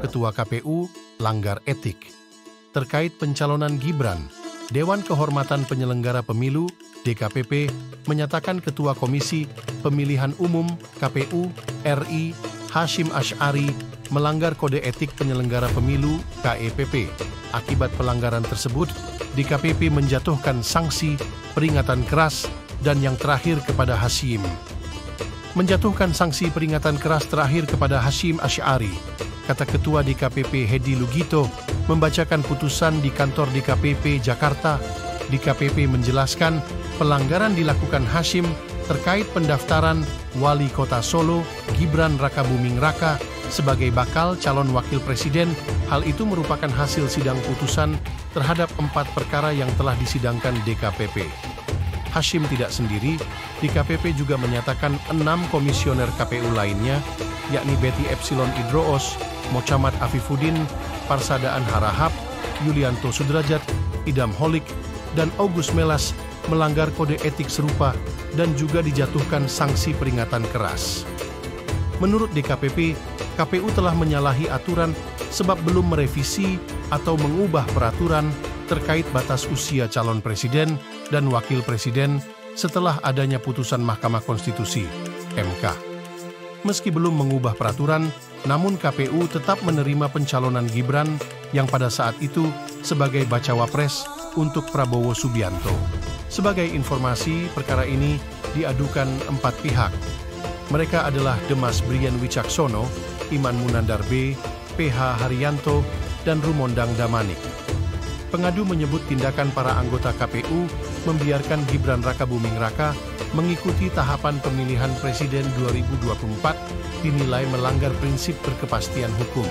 Ketua KPU langgar etik. Terkait pencalonan Gibran, Dewan Kehormatan Penyelenggara Pemilu (DKPP) menyatakan Ketua Komisi Pemilihan Umum KPU RI Hasyim Asy'ari melanggar Kode Etik Penyelenggara Pemilu KEPP. Akibat pelanggaran tersebut, DKPP menjatuhkan sanksi peringatan keras dan yang terakhir kepada Hasyim. Menjatuhkan sanksi peringatan keras terakhir kepada Hasyim Asy'ari, kata Ketua DKPP Hedi Lugito membacakan putusan di kantor DKPP Jakarta. DKPP menjelaskan pelanggaran dilakukan Hasyim terkait pendaftaran Wali Kota Solo Gibran Rakabuming Raka sebagai bakal calon wakil presiden. Hal itu merupakan hasil sidang putusan terhadap 4 perkara yang telah disidangkan DKPP. Hasyim tidak sendiri, DKPP juga menyatakan 6 komisioner KPU lainnya, yakni Betty Epsilon Idroos, Mochamat Afifuddin, Parsadaan Harahap, Yulianto Sudrajat, Idam Holik, dan August Melas melanggar kode etik serupa dan juga dijatuhkan sanksi peringatan keras. Menurut DKPP, KPU telah menyalahi aturan sebab belum merevisi atau mengubah peraturan terkait batas usia calon presiden dan wakil presiden setelah adanya putusan Mahkamah Konstitusi (MK). Meski belum mengubah peraturan, namun KPU tetap menerima pencalonan Gibran yang pada saat itu sebagai bacawa pres untuk Prabowo Subianto. Sebagai informasi, perkara ini diadukan 4 pihak. Mereka adalah Demas Brian Wicaksono, Iman Munandar B, PH Haryanto, dan Rumondang Damanik. Pengadu menyebut tindakan para anggota KPU membiarkan Gibran Rakabuming Raka mengikuti tahapan pemilihan presiden 2024 dinilai melanggar prinsip berkepastian hukum.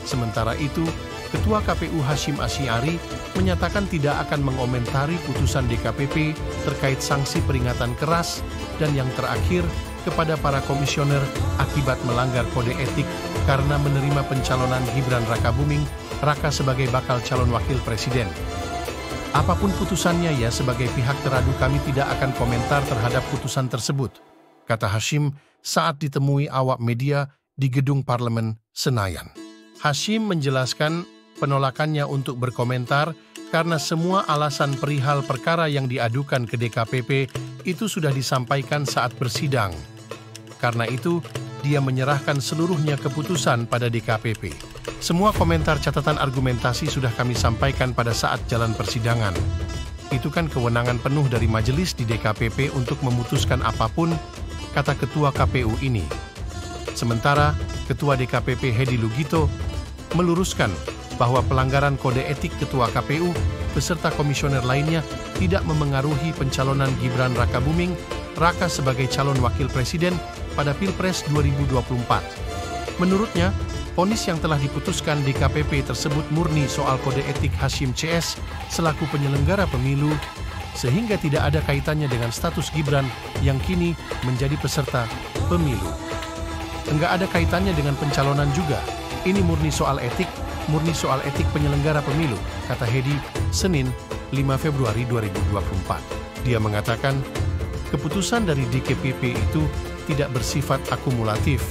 Sementara itu, Ketua KPU Hasyim Asy'ari menyatakan tidak akan mengomentari putusan DKPP terkait sanksi peringatan keras dan yang terakhir kepada para komisioner akibat melanggar kode etik karena menerima pencalonan Gibran Rakabuming Raka sebagai bakal calon wakil presiden. Apapun putusannya ya, sebagai pihak teradu kami tidak akan komentar terhadap putusan tersebut, kata Hasyim saat ditemui awak media di Gedung Parlemen Senayan. Hasyim menjelaskan penolakannya untuk berkomentar karena semua alasan perihal perkara yang diadukan ke DKPP itu sudah disampaikan saat bersidang. Karena itu, dia menyerahkan seluruhnya keputusan pada DKPP. Semua komentar catatan argumentasi sudah kami sampaikan pada saat jalan persidangan. Itu kan kewenangan penuh dari majelis di DKPP untuk memutuskan apapun, kata Ketua KPU ini. Sementara, Ketua DKPP Hedi Lugito meluruskan bahwa pelanggaran kode etik Ketua KPU beserta komisioner lainnya tidak memengaruhi pencalonan Gibran Rakabuming Raka sebagai calon wakil presiden pada Pilpres 2024. Menurutnya, vonis yang telah diputuskan DKPP tersebut murni soal kode etik Hasyim CS selaku penyelenggara pemilu, sehingga tidak ada kaitannya dengan status Gibran yang kini menjadi peserta pemilu. Enggak ada kaitannya dengan pencalonan juga. Ini murni soal etik penyelenggara pemilu, kata Hedi Senin 5 Februari 2024. Dia mengatakan, keputusan dari DKPP itu tidak bersifat akumulatif,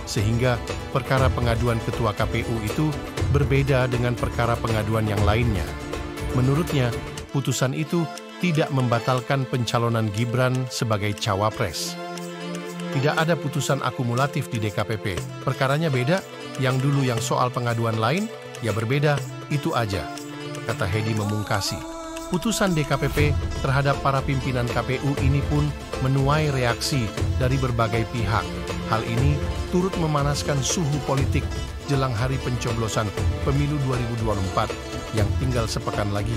sehingga perkara pengaduan Ketua KPU itu berbeda dengan perkara pengaduan yang lainnya. Menurutnya, putusan itu tidak membatalkan pencalonan Gibran sebagai cawapres. Tidak ada putusan akumulatif di DKPP. Perkaranya beda, yang dulu yang soal pengaduan lain, ya berbeda, itu aja, kata Hedi memungkasi. Putusan DKPP terhadap para pimpinan KPU ini pun menuai reaksi dari berbagai pihak. Hal ini turut memanaskan suhu politik jelang hari pencoblosan pemilu 2024 yang tinggal sepekan lagi.